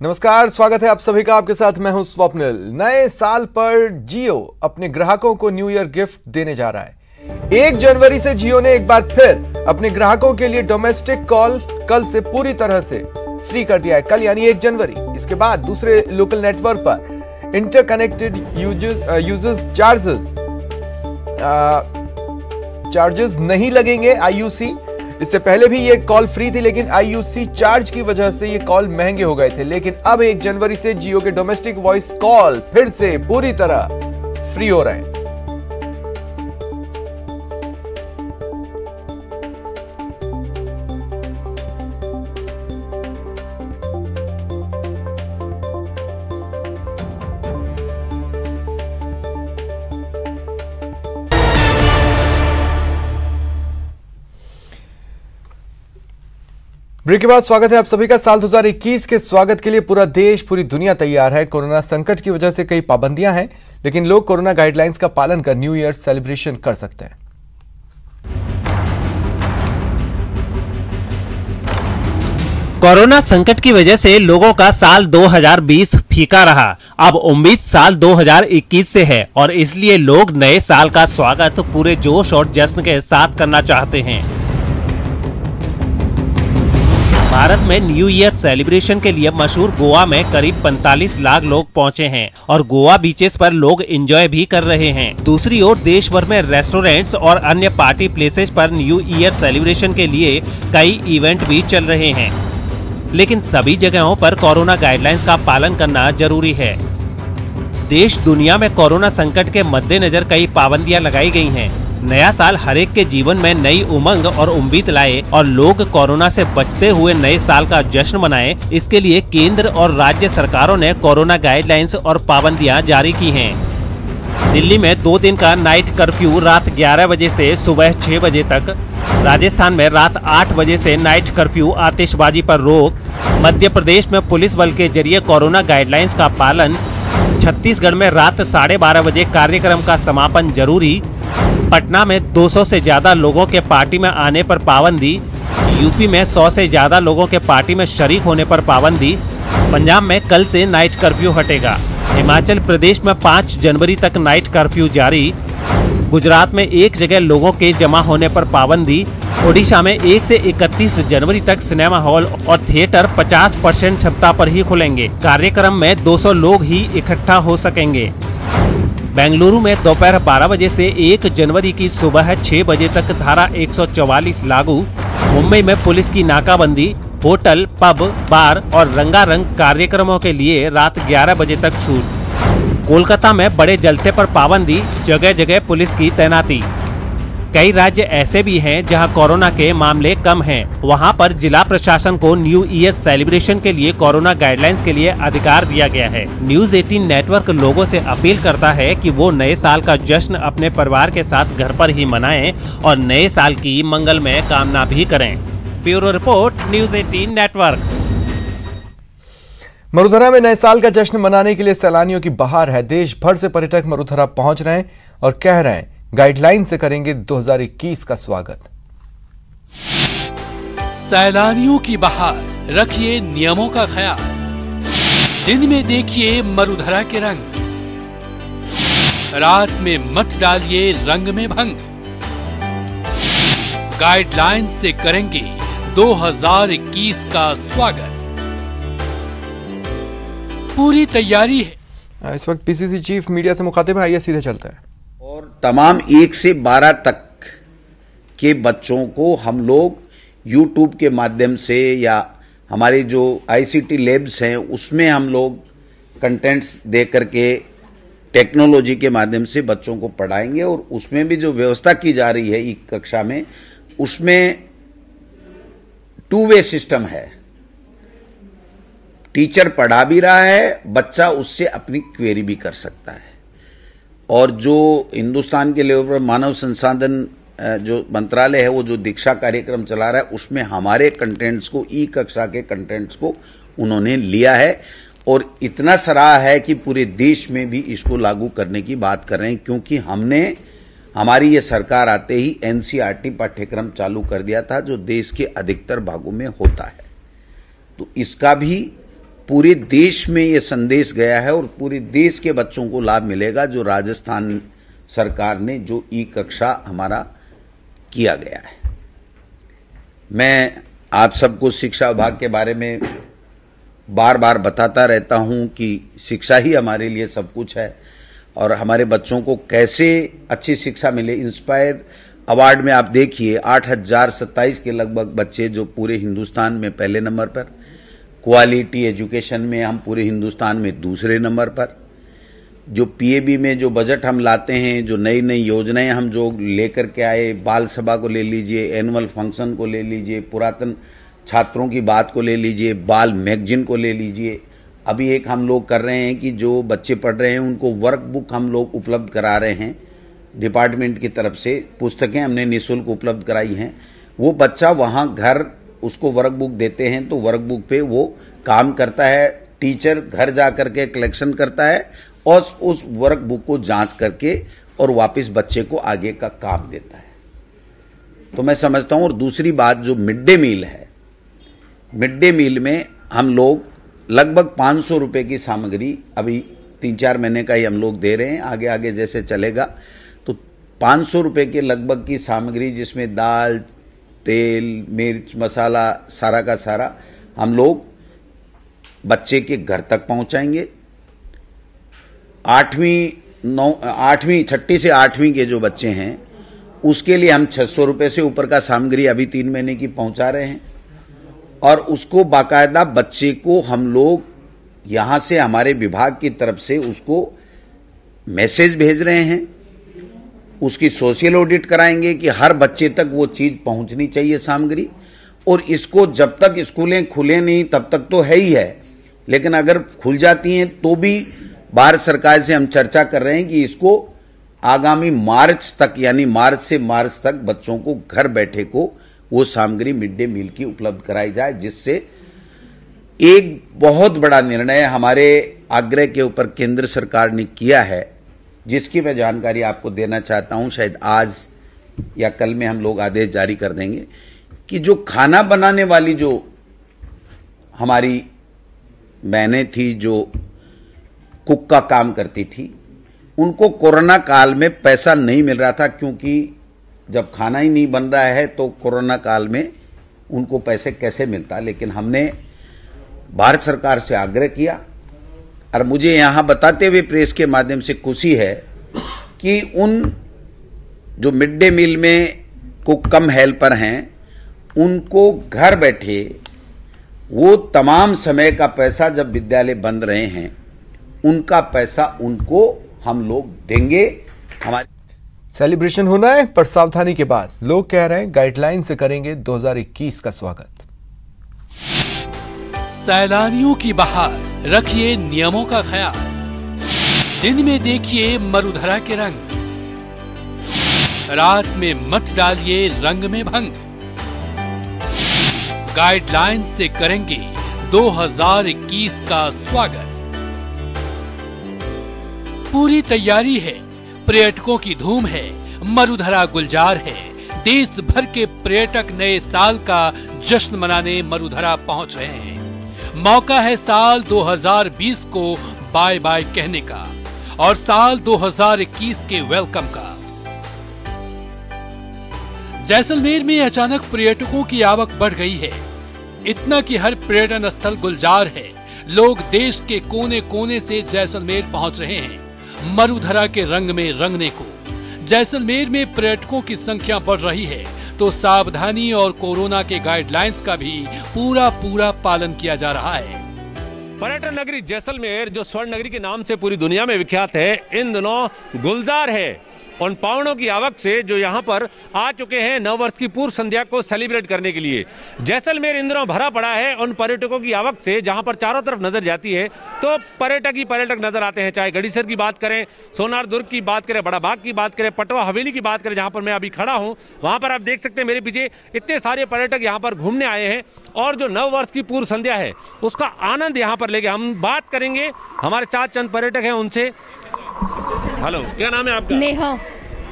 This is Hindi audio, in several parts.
नमस्कार, स्वागत है आप सभी का। आपके साथ मैं हूं स्वप्निल। नए साल पर जियो अपने ग्राहकों को न्यू ईयर गिफ्ट देने जा रहा है। 1 जनवरी से जियो ने एक बार फिर अपने ग्राहकों के लिए डोमेस्टिक कॉल कल से पूरी तरह से फ्री कर दिया है। कल यानी 1 जनवरी। इसके बाद दूसरे लोकल नेटवर्क पर इंटरकनेक्टेड यूजर्स चार्जेस नहीं लगेंगे IUC। इससे पहले भी ये कॉल फ्री थी, लेकिन IUC चार्ज की वजह से ये कॉल महंगे हो गए थे। लेकिन अब 1 जनवरी से जियो के डोमेस्टिक वॉइस कॉल फिर से पूरी तरह फ्री हो रहे हैं। ब्रेक के बाद स्वागत है आप सभी का। साल 2021 के स्वागत के लिए पूरा देश, पूरी दुनिया तैयार है। कोरोना संकट की वजह से कई पाबंदियां हैं, लेकिन लोग कोरोना गाइडलाइंस का पालन कर न्यू ईयर सेलिब्रेशन कर सकते हैं। कोरोना संकट की वजह से लोगों का साल 2020 फीका रहा। अब उम्मीद साल 2021 से है और इसलिए लोग नए साल का स्वागत पूरे जोश और जश्न के साथ करना चाहते हैं। भारत में न्यू ईयर सेलिब्रेशन के लिए मशहूर गोवा में करीब 45 लाख लोग पहुंचे हैं और गोवा बीचेस पर लोग एंजॉय भी कर रहे हैं। दूसरी ओर देश भर में रेस्टोरेंट्स और अन्य पार्टी प्लेसेस पर न्यू ईयर सेलिब्रेशन के लिए कई इवेंट भी चल रहे हैं, लेकिन सभी जगहों पर कोरोना गाइडलाइंस का पालन करना जरूरी है। देश दुनिया में कोरोना संकट के मद्देनजर कई पाबंदियां लगाई गई हैं। नया साल हरेक के जीवन में नई उमंग और उम्मीद लाए और लोग कोरोना से बचते हुए नए साल का जश्न मनाएं, इसके लिए केंद्र और राज्य सरकारों ने कोरोना गाइडलाइंस और पाबंदियां जारी की हैं। दिल्ली में 2 दिन का नाइट कर्फ्यू रात 11 बजे से सुबह 6 बजे तक, राजस्थान में रात 8 बजे से नाइट कर्फ्यू, आतिशबाजी पर रोक, मध्य प्रदेश में पुलिस बल के जरिए कोरोना गाइडलाइंस का पालन, छत्तीसगढ़ में रात 12:30 बजे कार्यक्रम का समापन जरूरी, पटना में 200 से ज्यादा लोगों के पार्टी में आने पर पाबंदी, यूपी में 100 से ज्यादा लोगों के पार्टी में शरीक होने पर पाबंदी, पंजाब में कल से नाइट कर्फ्यू हटेगा, हिमाचल प्रदेश में 5 जनवरी तक नाइट कर्फ्यू जारी, गुजरात में 1 जगह लोगों के जमा होने पर पाबंदी, ओडिशा में 1 से 31 जनवरी तक सिनेमा हॉल और थिएटर 50% क्षमता पर ही खुलेंगे। कार्यक्रम में 200 लोग ही इकट्ठा हो सकेंगे। बेंगलुरु में दोपहर 12 बजे से 1 जनवरी की सुबह 6 बजे तक धारा 144 लागू। मुंबई में पुलिस की नाकाबंदी, होटल, पब, बार और रंगारंग कार्यक्रमों के लिए रात 11 बजे तक छूट। कोलकाता में बड़े जलसे पर पाबंदी, जगह जगह पुलिस की तैनाती। कई राज्य ऐसे भी हैं जहां कोरोना के मामले कम हैं। वहां पर जिला प्रशासन को न्यू ईयर सेलिब्रेशन के लिए कोरोना गाइडलाइंस के लिए अधिकार दिया गया है। न्यूज़ 18 नेटवर्क लोगों से अपील करता है कि वो नए साल का जश्न अपने परिवार के साथ घर पर ही मनाएं और नए साल की मंगलमय कामना भी करें। Bureau report, news 18 network. Marudhara में नए साल का जश्न मनाने के लिए सैलानियों की बहार है। देश भर से पर्यटक मरुधरा पहुंच रहे हैं और कह रहे हैं गाइडलाइन से करेंगे 2021 का स्वागत। सैलानियों की बहार, रखिए नियमों का ख्याल। दिन में देखिए मरुधरा के रंग, रात में मत डालिए रंग में भंग। गाइडलाइन से करेंगे 2021 का स्वागत। पूरी तैयारी है। इस वक्त PCC चीफ मीडिया से मुखातिब है, आइए सीधे चलते हैं। और तमाम 1 से 12 तक के बच्चों को हम लोग YouTube के माध्यम से या हमारे जो ICT लैब्स हैं उसमें हम लोग कंटेंट्स दे करके टेक्नोलॉजी के माध्यम से बच्चों को पढ़ाएंगे। और उसमें भी जो व्यवस्था की जा रही है एक कक्षा में, उसमें 2 वे सिस्टम है। टीचर पढ़ा भी रहा है, बच्चा उससे अपनी क्वेरी भी कर सकता है। और जो हिंदुस्तान के लेवल पर मानव संसाधन जो मंत्रालय है वो जो दीक्षा कार्यक्रम चला रहा है, उसमें हमारे कंटेंट्स को, ई कक्षा के कंटेंट्स को उन्होंने लिया है और इतना सराहा है कि पूरे देश में भी इसको लागू करने की बात कर रहे हैं। क्योंकि हमने, हमारी ये सरकार आते ही NCERT पाठ्यक्रम चालू कर दिया था जो देश के अधिकतर भागों में होता है। तो इसका भी पूरे देश में ये संदेश गया है और पूरे देश के बच्चों को लाभ मिलेगा जो राजस्थान सरकार ने जो ई कक्षा हमारा किया गया है। मैं आप सबको शिक्षा विभाग के बारे में बार बार बताता रहता हूं कि शिक्षा ही हमारे लिए सब कुछ है और हमारे बच्चों को कैसे अच्छी शिक्षा मिले। इंस्पायर अवार्ड में आप देखिए 8027 के लगभग बच्चे जो पूरे हिंदुस्तान में पहले नंबर पर, क्वालिटी एजुकेशन में हम पूरे हिंदुस्तान में दूसरे नंबर पर, जो पीएबी में जो बजट हम लाते हैं, जो नई नई योजनाएं हम जो लेकर के आए, बाल सभा को ले लीजिए, एनुअल फंक्शन को ले लीजिए, पुरातन छात्रों की बात को ले लीजिए, बाल मैगजीन को ले लीजिए। अभी एक हम लोग कर रहे हैं कि जो बच्चे पढ़ रहे हैं उनको वर्क बुक हम लोग उपलब्ध करा रहे हैं, डिपार्टमेंट की तरफ से पुस्तकें हमने निःशुल्क उपलब्ध कराई हैं। वो बच्चा वहां घर उसको वर्क बुक देते हैं तो वर्क बुक पे वो काम करता है, टीचर घर जा करके कलेक्शन करता है और उस वर्क बुक को जांच करके और वापस बच्चे को आगे का काम देता है। तो मैं समझता हूं। और दूसरी बात जो मिड डे मील है, मिड डे मील में हम लोग लगभग 500 रुपए की सामग्री अभी 3-4 महीने का ही हम लोग दे रहे हैं, आगे आगे जैसे चलेगा तो 500 रुपए के लगभग की सामग्री जिसमें दाल, तेल, मिर्च, मसाला सारा का सारा हम लोग बच्चे के घर तक पहुंचाएंगे। 6ठी से 8वीं के जो बच्चे हैं उसके लिए हम 600 रुपए से ऊपर का सामग्री अभी 3 महीने की पहुंचा रहे हैं और उसको बाकायदा बच्चे को हम लोग यहां से हमारे विभाग की तरफ से उसको मैसेज भेज रहे हैं, उसकी सोशल ऑडिट कराएंगे कि हर बच्चे तक वो चीज पहुंचनी चाहिए सामग्री। और इसको जब तक स्कूलें खुले नहीं तब तक तो है ही है, लेकिन अगर खुल जाती हैं तो भी भारत सरकार से हम चर्चा कर रहे हैं कि इसको आगामी मार्च तक, यानी मार्च से मार्च तक बच्चों को घर बैठे को वो सामग्री मिड डे मील की उपलब्ध कराई जाए, जिससे एक बहुत बड़ा निर्णय हमारे आग्रह के ऊपर केंद्र सरकार ने किया है, जिसकी मैं जानकारी आपको देना चाहता हूं। शायद आज या कल में हम लोग आदेश जारी कर देंगे कि जो खाना बनाने वाली जो हमारी बहनें थी जो कुक का काम करती थी, उनको कोरोना काल में पैसा नहीं मिल रहा था, क्योंकि जब खाना ही नहीं बन रहा है तो कोरोना काल में उनको पैसे कैसे मिलता। लेकिन हमने भारत सरकार से आग्रह किया और मुझे यहां बताते हुए प्रेस के माध्यम से खुशी है कि उन जो मिड डे मील में कुक कम हेल्पर हैं उनको घर बैठे वो तमाम समय का पैसा, जब विद्यालय बंद रहे हैं उनका पैसा उनको हम लोग देंगे। हमारे सेलिब्रेशन होना है पर सावधानी के बाद। लोग कह रहे हैं गाइडलाइन से करेंगे 2021 का स्वागत। सैलानियों की बहार, रखिए नियमों का ख्याल। दिन में देखिए मरुधरा के रंग, रात में मत डालिए रंग में भंग। गाइडलाइन से करेंगे 2021 का स्वागत। पूरी तैयारी है, पर्यटकों की धूम है, मरुधरा गुलजार है। देश भर के पर्यटक नए साल का जश्न मनाने मरुधरा पहुंच रहे हैं। मौका है साल 2020 को बाय बाय कहने का और साल 2021 के वेलकम का। जैसलमेर में अचानक पर्यटकों की आवक बढ़ गई है, इतना कि हर पर्यटन स्थल गुलजार है। लोग देश के कोने कोने से जैसलमेर पहुंच रहे हैं मरुधरा के रंग में रंगने को। जैसलमेर में पर्यटकों की संख्या बढ़ रही है तो सावधानी और कोरोना के गाइडलाइंस का भी पूरा पालन किया जा रहा है। पर्यटन नगरी जैसलमेर जो स्वर्ण नगरी के नाम से पूरी दुनिया में विख्यात है, इन दिनों गुलजार है उन पावनों की आवक से जो यहाँ पर आ चुके हैं नववर्ष की पूर्व संध्या को सेलिब्रेट करने के लिए। जैसलमेर इन दिनों भरा पड़ा है उन पर्यटकों की आवक से, जहाँ पर चारों तरफ नजर जाती है तो पर्यटक ही पर्यटक नजर आते हैं। चाहे गढ़ीसर की बात करें, सोनार दुर्ग की बात करें, बड़ा बाग की बात करें, पटवा हवेली की बात करें, जहाँ पर मैं अभी खड़ा हूँ, वहाँ पर आप देख सकते हैं मेरे पीछे इतने सारे पर्यटक यहाँ पर घूमने आए हैं और जो नववर्ष की पूर्व संध्या है उसका आनंद यहाँ पर लेके हम बात करेंगे। हमारे साथ चंद पर्यटक हैं, उनसे। हेलो, क्या नाम है आपका? नेहा।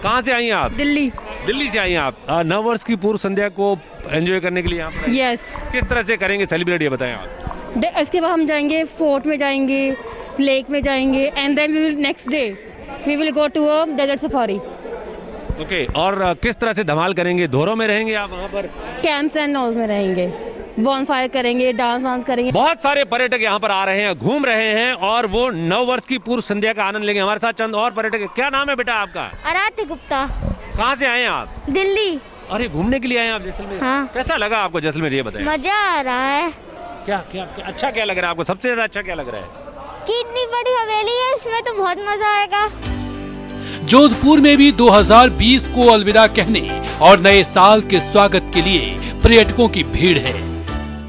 कहाँ से आई हैं आप? दिल्ली। दिल्ली से आई हैं आप। नववर्ष की पूर्व संध्या को एंजॉय करने के लिए यहाँ पर? यस। किस तरह से करेंगे सेलिब्रेट, ये बताएं आप। उसके बाद हम जाएंगे फोर्ट में, जाएंगे लेक में जाएंगे, and then we will next day we will go to a desert safari. Okay, और किस तरह से धमाल करेंगे? धोरों में रहेंगे आप वहाँ पर? कैंप्स एंड ऑल में रहेंगे, बॉनफायर करेंगे, डांस करेंगे। बहुत सारे पर्यटक यहाँ पर आ रहे हैं, घूम रहे हैं और वो नव वर्ष की पूर्व संध्या का आनंद लेंगे। हमारे साथ चंद और पर्यटक। क्या नाम है बेटा आपका? आराध्य गुप्ता। कहाँ से आए हैं आप? दिल्ली। अरे घूमने के लिए आए हैं आप जैसलमेर? हाँ। कैसा लगा आपको जैसलमेर, ये बताएं। मजा आ रहा है। क्या अच्छा क्या लग रहा है आपको? सबसे ज्यादा अच्छा क्या लग रहा है? कि इतनी बड़ी हवेली है, इसमें तो बहुत मजा आएगा। जोधपुर में भी 2020 को अलविदा कहने और नए साल के स्वागत के लिए पर्यटकों की भीड़ है।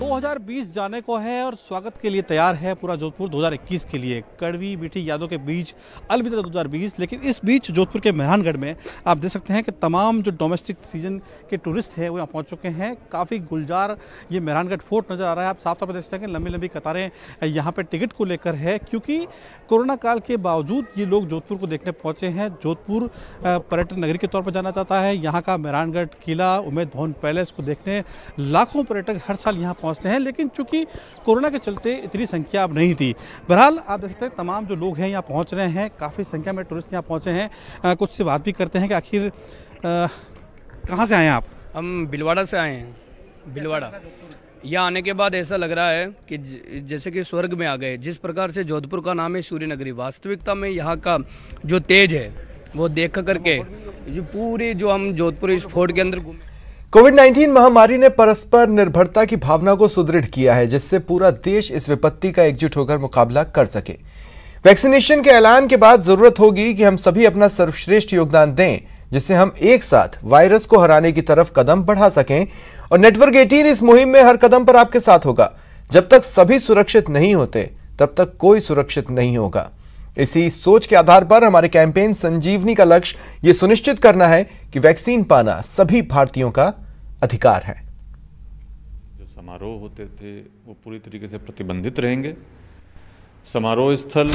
2020 जाने को है और स्वागत के लिए तैयार है पूरा जोधपुर 2021 के लिए। कड़वी मीठी यादों के बीच अलविदा 2020। लेकिन इस बीच जोधपुर के मेहरानगढ़ में आप देख सकते हैं कि तमाम जो डोमेस्टिक सीजन के टूरिस्ट हैं वो यहाँ पहुँच चुके हैं। काफ़ी गुलजार ये मेहरानगढ़ फोर्ट नज़र आ रहा है। आप साफ तौर पर देख सकते हैं कि लंबी लंबी कतारें यहाँ पर टिकट को लेकर है, क्योंकि कोरोना काल के बावजूद ये लोग जोधपुर को देखने पहुँचे हैं। जोधपुर पर्यटन नगरी के तौर पर जाना जाता है। यहाँ का मेहरानगढ़ किला, उम्मेद भवन पैलेस को देखने लाखों पर्यटक हर साल यहाँ पहुँचते हैं, लेकिन चूंकि कोरोना के चलते इतनी संख्या अब नहीं थी। बहरहाल आप देख सकते हैं तमाम जो लोग हैं यहाँ पहुँच रहे हैं। काफ़ी संख्या में टूरिस्ट यहाँ पहुँचे हैं। कुछ से बात भी करते हैं कि आखिर कहाँ से आए हैं आप? हम भिलवाड़ा से आए हैं। भिलवाड़ा यहाँ आने के बाद ऐसा लग रहा है कि जैसे कि स्वर्ग में आ गए। जिस प्रकार से जोधपुर का नाम है सूर्य नगरी, वास्तविकता में यहाँ का जो तेज है वो देख करके जो पूरी जो हम जोधपुर इस फोर्ट के अंदर घूमे। कोविड-19 महामारी ने परस्पर निर्भरता की भावना को सुदृढ़ किया है, जिससे पूरा देश इस विपत्ति का एकजुट होकर मुकाबला कर सके। वैक्सीनेशन के ऐलान के बाद जरूरत होगी कि हम सभी अपना सर्वश्रेष्ठ योगदान दें, जिससे हम एक साथ वायरस को हराने की तरफ कदम बढ़ा सकें। और नेटवर्क 18 इस मुहिम में हर कदम पर आपके साथ होगा। जब तक सभी सुरक्षित नहीं होते, तब तक कोई सुरक्षित नहीं होगा। इसी सोच के आधार पर हमारे कैंपेन संजीवनी का लक्ष्य ये सुनिश्चित करना है कि वैक्सीन पाना सभी भारतीयों का अधिकार है। जो समारोह होते थे वो पूरी तरीके से प्रतिबंधित रहेंगे। समारोह स्थल